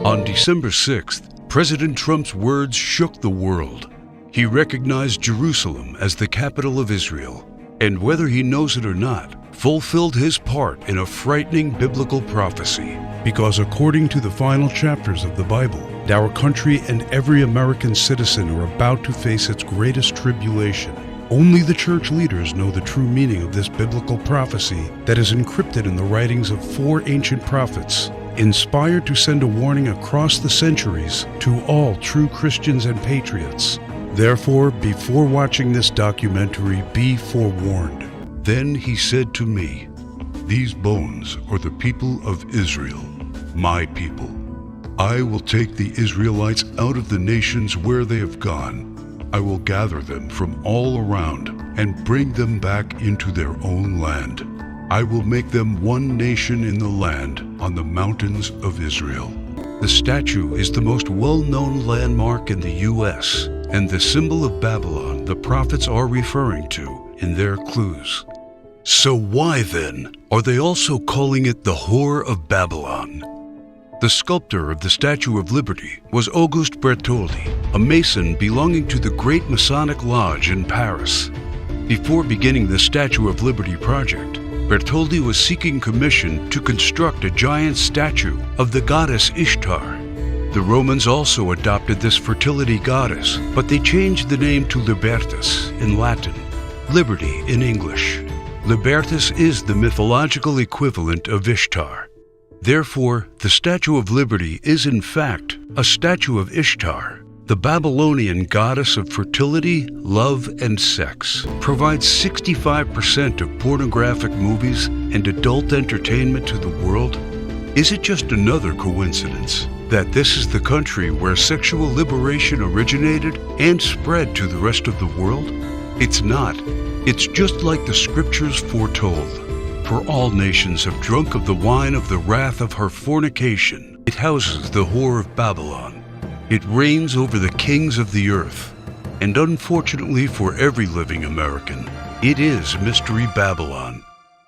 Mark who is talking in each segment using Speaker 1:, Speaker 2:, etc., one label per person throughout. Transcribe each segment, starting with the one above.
Speaker 1: On December 6th, President Trump's words shook the world. He recognized Jerusalem as the capital of Israel, and whether he knows it or not, fulfilled his part in a frightening biblical prophecy.
Speaker 2: Because according to the final chapters of the Bible, our country and every American citizen are about to face its greatest tribulation. Only the church leaders know the true meaning of this biblical prophecy that is encrypted in the writings of 4 ancient prophets, inspired to send a warning across the centuries to all true Christians and patriots. Therefore, before watching this documentary, be forewarned.
Speaker 1: Then he said to me, "These bones are the people of Israel, my people. I will take the Israelites out of the nations where they have gone. I will gather them from all around and bring them back into their own land. I will make them one nation in the land on the mountains of Israel." The statue is the most well-known landmark in the U.S. and the symbol of Babylon the prophets are referring to in their clues. So why then are they also calling it the Whore of Babylon? The sculptor of the Statue of Liberty was Auguste Bertoldi, a Mason belonging to the Great Masonic Lodge in Paris. Before beginning the Statue of Liberty project, Bertoldi was seeking commission to construct a giant statue of the goddess Ishtar. The Romans also adopted this fertility goddess, but they changed the name to Libertas in Latin, liberty in English. Libertas is the mythological equivalent of Ishtar. Therefore, the Statue of Liberty is in fact a statue of Ishtar, the Babylonian goddess of fertility, love, and sex. Provides 65% of pornographic movies and adult entertainment to the world. Is it just another coincidence that this is the country where sexual liberation originated and spread to the rest of the world? It's not. It's just like the scriptures foretold. For all nations have drunk of the wine of the wrath of her fornication. It houses the whore of Babylon. It reigns over the kings of the earth. And unfortunately for every living American, it is Mystery Babylon.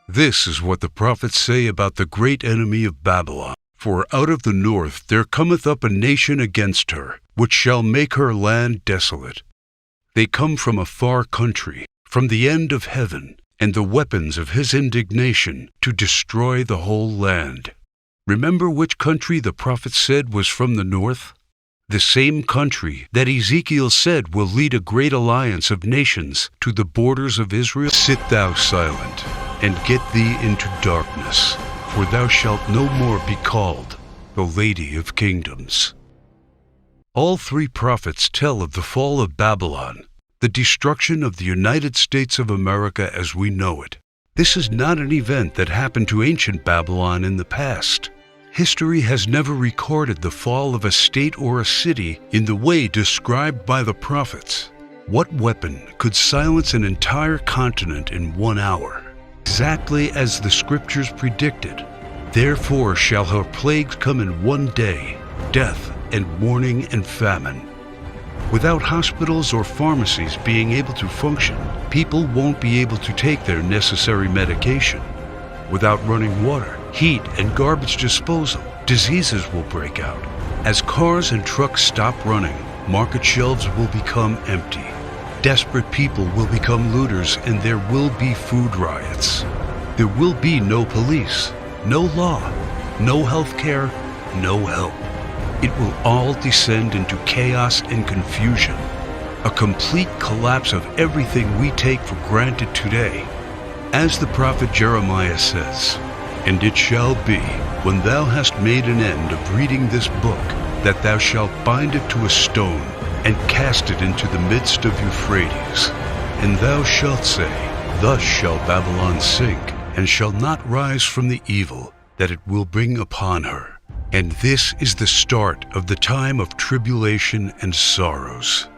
Speaker 1: This is what the prophets say about the great enemy of Babylon. For out of the north there cometh up a nation against her, which shall make her land desolate. They come from a far country, from the end of heaven, and the weapons of his indignation to destroy the whole land. Remember which country the prophet said was from the north? The same country that Ezekiel said will lead a great alliance of nations to the borders of Israel. Sit thou silent, and get thee into darkness, for thou shalt no more be called the Lady of Kingdoms. All 3 prophets tell of the fall of Babylon, the destruction of the United States of America as we know it. This is not an event that happened to ancient Babylon in the past. History has never recorded the fall of a state or a city in the way described by the prophets. What weapon could silence an entire continent in 1 hour? Exactly as the scriptures predicted. Therefore shall her plagues come in 1 day, death and mourning and famine. Without hospitals or pharmacies being able to function, people won't be able to take their necessary medication. Without running water, heat, and garbage disposal, diseases will break out. As cars and trucks stop running, market shelves will become empty. Desperate people will become looters, and there will be food riots. There will be no police, no law, no health care, no help. It will all descend into chaos and confusion, a complete collapse of everything we take for granted today. As the prophet Jeremiah says, "And it shall be, when thou hast made an end of reading this book, that thou shalt bind it to a stone, and cast it into the midst of Euphrates. And thou shalt say, Thus shall Babylon sink, and shall not rise from the evil that it will bring upon her. And this is the start of the time of tribulation and sorrows.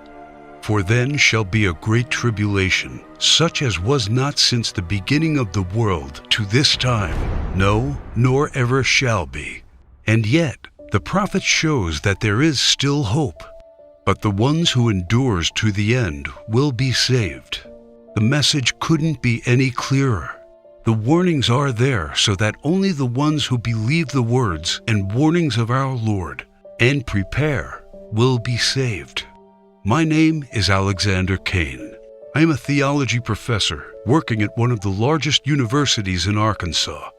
Speaker 1: For then shall be a great tribulation, such as was not since the beginning of the world to this time, no, nor ever shall be." And yet, the prophet shows that there is still hope. But the ones who endures to the end will be saved. The message couldn't be any clearer. The warnings are there so that only the ones who believe the words and warnings of our Lord and prepare will be saved. My name is Aleksandar Kane. I am a theology professor working at one of the largest universities in Arkansas.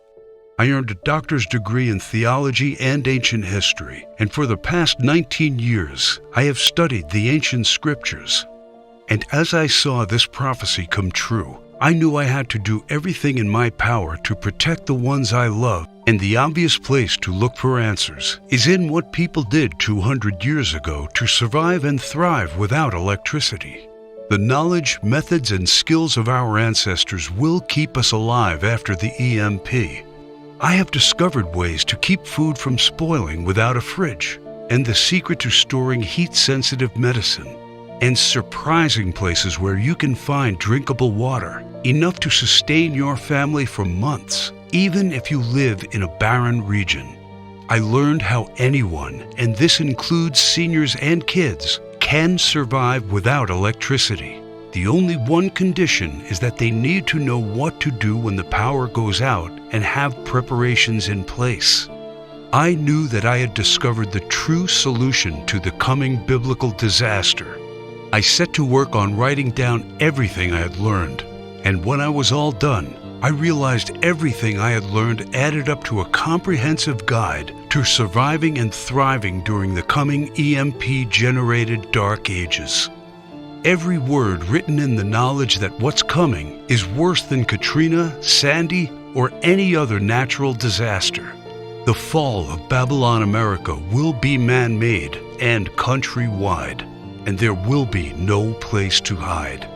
Speaker 1: I earned a doctor's degree in theology and ancient history, and for the past 19 years, I have studied the ancient scriptures. And as I saw this prophecy come true, I knew I had to do everything in my power to protect the ones I love, and the obvious place to look for answers is in what people did 200 years ago to survive and thrive without electricity. The knowledge, methods, and skills of our ancestors will keep us alive after the EMP. I have discovered ways to keep food from spoiling without a fridge, and the secret to storing heat-sensitive medicine, and surprising places where you can find drinkable water, enough to sustain your family for months, even if you live in a barren region. I learned how anyone, and this includes seniors and kids, can survive without electricity. The only one condition is that they need to know what to do when the power goes out and have preparations in place. I knew that I had discovered the true solution to the coming biblical disaster. I set to work on writing down everything I had learned, and when I was all done, I realized everything I had learned added up to a comprehensive guide to surviving and thriving during the coming EMP-generated dark ages. Every word written in the knowledge that what's coming is worse than Katrina, Sandy, or any other natural disaster. The fall of Babylon America will be man-made and countrywide, and there will be no place to hide.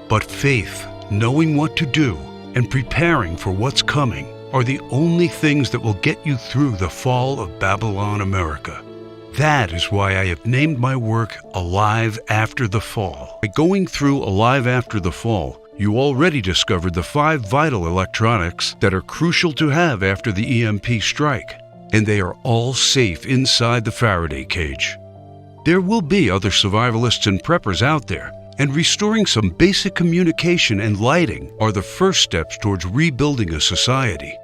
Speaker 1: But faith, knowing what to do, and preparing for what's coming are the only things that will get you through the fall of Babylon America. That is why I have named my work Alive After the Fall. By going through Alive After the Fall, you already discovered the 5 vital electronics that are crucial to have after the EMP strike, and they are all safe inside the Faraday cage. There will be other survivalists and preppers out there, and restoring some basic communication and lighting are the first steps towards rebuilding a society.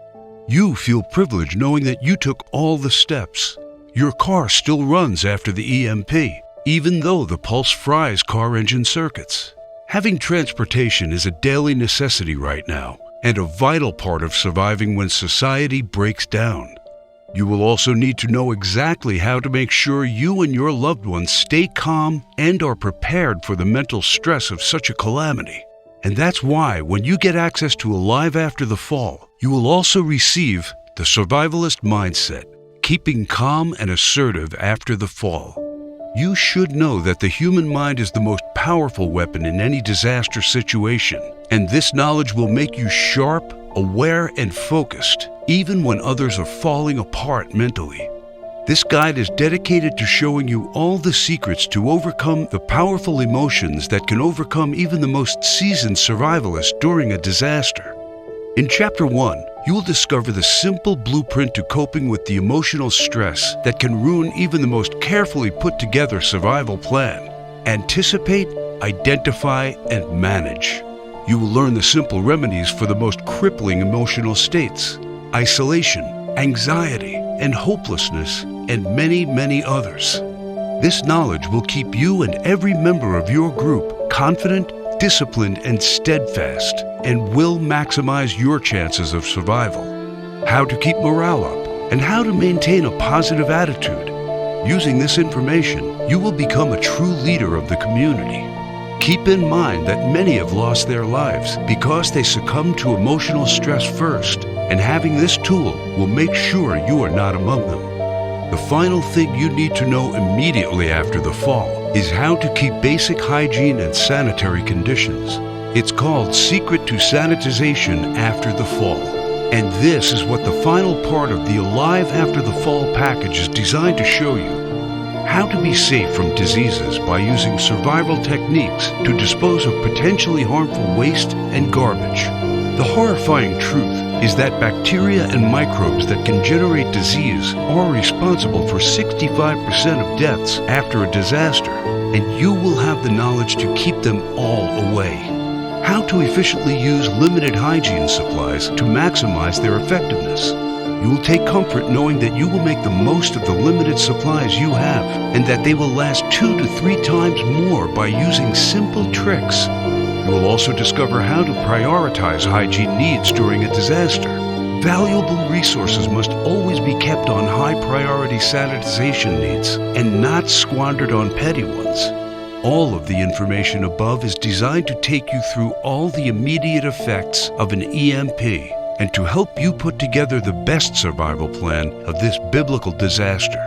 Speaker 1: You feel privileged knowing that you took all the steps. Your car still runs after the EMP, even though the pulse fries car engine circuits. Having transportation is a daily necessity right now, and a vital part of surviving when society breaks down. You will also need to know exactly how to make sure you and your loved ones stay calm and are prepared for the mental stress of such a calamity. And that's why when you get access to Alive After the Fall, you will also receive the Survivalist Mindset, Keeping Calm and Assertive After the Fall. You should know that the human mind is the most powerful weapon in any disaster situation, and this knowledge will make you sharp, aware, and focused, even when others are falling apart mentally. This guide is dedicated to showing you all the secrets to overcome the powerful emotions that can overcome even the most seasoned survivalist during a disaster. In Chapter 1, you will discover the simple blueprint to coping with the emotional stress that can ruin even the most carefully put together survival plan. Anticipate, identify, and manage. You will learn the simple remedies for the most crippling emotional states: isolation, anxiety, and hopelessness, and many, many others. This knowledge will keep you and every member of your group confident,
Speaker 2: disciplined and steadfast, and will maximize your chances of survival. How to keep morale up, and how to maintain a positive attitude. Using this information, you will become a true leader of the community. Keep in mind that many have lost their lives because they succumbed to emotional stress first, and having this tool will make sure you are not among them. The final thing you need to know immediately after the fall is how to keep basic hygiene and sanitary conditions. It's called Secret to Sanitization After the Fall. And this is what the final part of the Alive After the Fall package is designed to show you. How to be safe from diseases by using survival techniques to dispose of potentially harmful waste and garbage. The horrifying truth is that bacteria and microbes that can generate disease are responsible for 65% of deaths after a disaster, and you will have the knowledge to keep them all away. How to efficiently use limited hygiene supplies to maximize their effectiveness. You will take comfort knowing that you will make the most of the limited supplies you have, and that they will last 2 to 3 times more by using simple tricks. You will also discover how to prioritize hygiene needs during a disaster. Valuable resources must always be kept on high-priority sanitization needs and not squandered on petty ones. All of the information above is designed to take you through all the immediate effects of an EMP and to help you put together the best survival plan of this biblical disaster.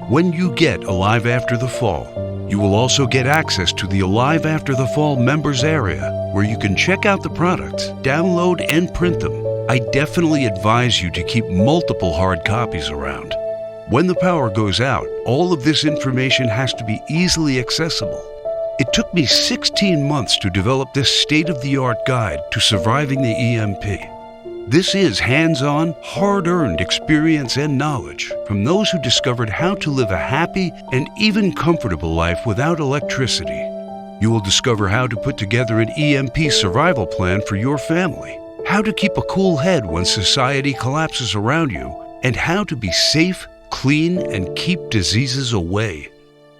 Speaker 2: When you get Alive After the Fall, you will also get access to the Alive After the Fall members area, where you can check out the products, download and print them. I definitely advise you to keep multiple hard copies around. When the power goes out, all of this information has to be easily accessible. It took me 16 months to develop this state-of-the-art guide to surviving the EMP. This is hands-on, hard-earned experience and knowledge from those who discovered how to live a happy and even comfortable life without electricity. You will discover how to put together an EMP survival plan for your family, how to keep a cool head when society collapses around you, and how to be safe, clean, and keep diseases away.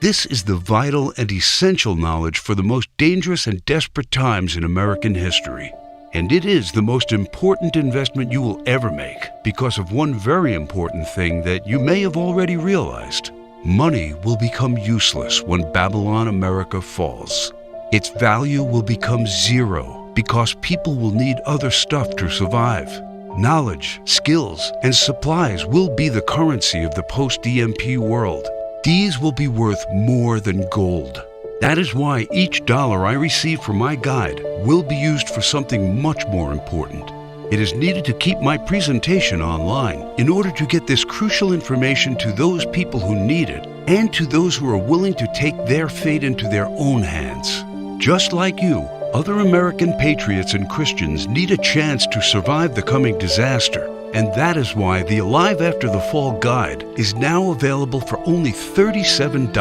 Speaker 2: This is the vital and essential knowledge for the most dangerous and desperate times in American history. And it is the most important investment you will ever make because of one very important thing that you may have already realized. Money will become useless when Babylon America falls. Its value will become zero because people will need other stuff to survive. Knowledge, skills, and supplies will be the currency of the post-EMP world. These will be worth more than gold. That is why each dollar I receive from my guide will be used for something much more important. It is needed to keep my presentation online in order to get this crucial information to those people who need it and to those who are willing to take their fate into their own hands. Just like you, other American patriots and Christians need a chance to survive the coming disaster, and that is why the Alive After the Fall guide is now available for only $37.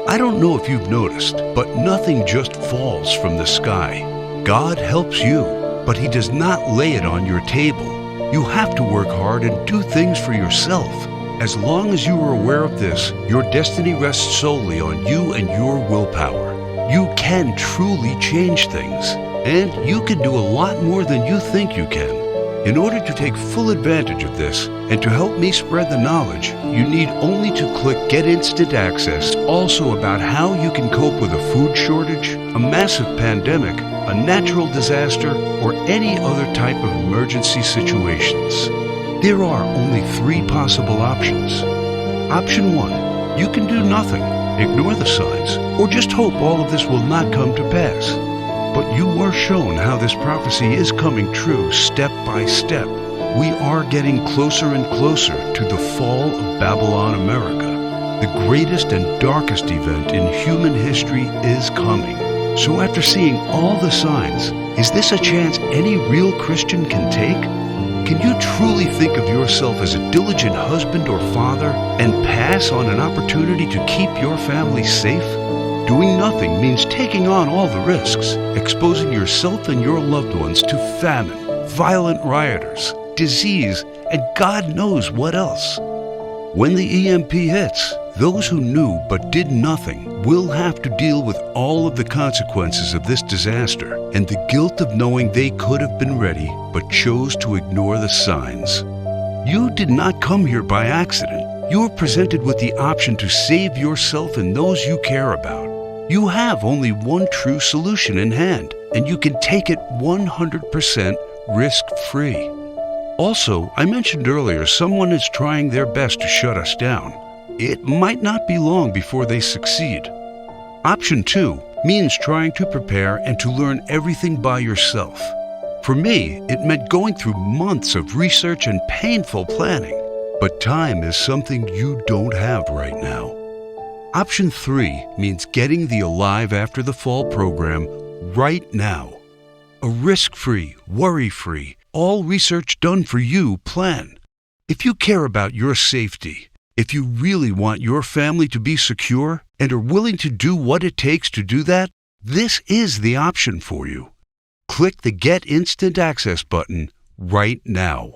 Speaker 2: I don't know if you've noticed, but nothing just falls from the sky. God helps you, but He does not lay it on your table. You have to work hard and do things for yourself. As long as you are aware of this, your destiny rests solely on you and your willpower. You can truly change things, and you can do a lot more than you think you can. In order to take full advantage of this and to help me spread the knowledge, you need only to click Get Instant Access, also about how you can cope with a food shortage, a massive pandemic, a natural disaster, or any other type of emergency situations. There are only 3 possible options. Option 1, you can do nothing, ignore the signs, or just hope all of this will not come to pass. But you are shown how this prophecy is coming true step by step. We are getting closer and closer to the fall of Babylon America. The greatest and darkest event in human history is coming. So after seeing all the signs, is this a chance any real Christian can take? Can you truly think of yourself as a diligent husband or father and pass on an opportunity to keep your family safe? Doing nothing means taking on all the risks, exposing yourself and your loved ones to famine, violent rioters, disease, and God knows what else. When the EMP hits, those who knew but did nothing
Speaker 1: will have to deal with all of the consequences of this disaster and the guilt of knowing they could have been ready but chose to ignore the signs. You did not come here by accident. You are presented with the option to save yourself and those you care about. You have only one true solution in hand, and you can take it 100% risk-free. Also, I mentioned earlier someone is trying their best to shut us down. It might not be long before they succeed. Option 2 means trying to prepare and to learn everything by yourself. For me, it meant going through months of research and painful planning. But time is something you don't have right now. Option 3 means getting the Alive After the Fall program right now. A risk-free, worry-free, all research done for you plan. If you care about your safety, if you really want your family to be secure and are willing to do what it takes to do that, this is the option for you. Click the Get Instant Access button right now.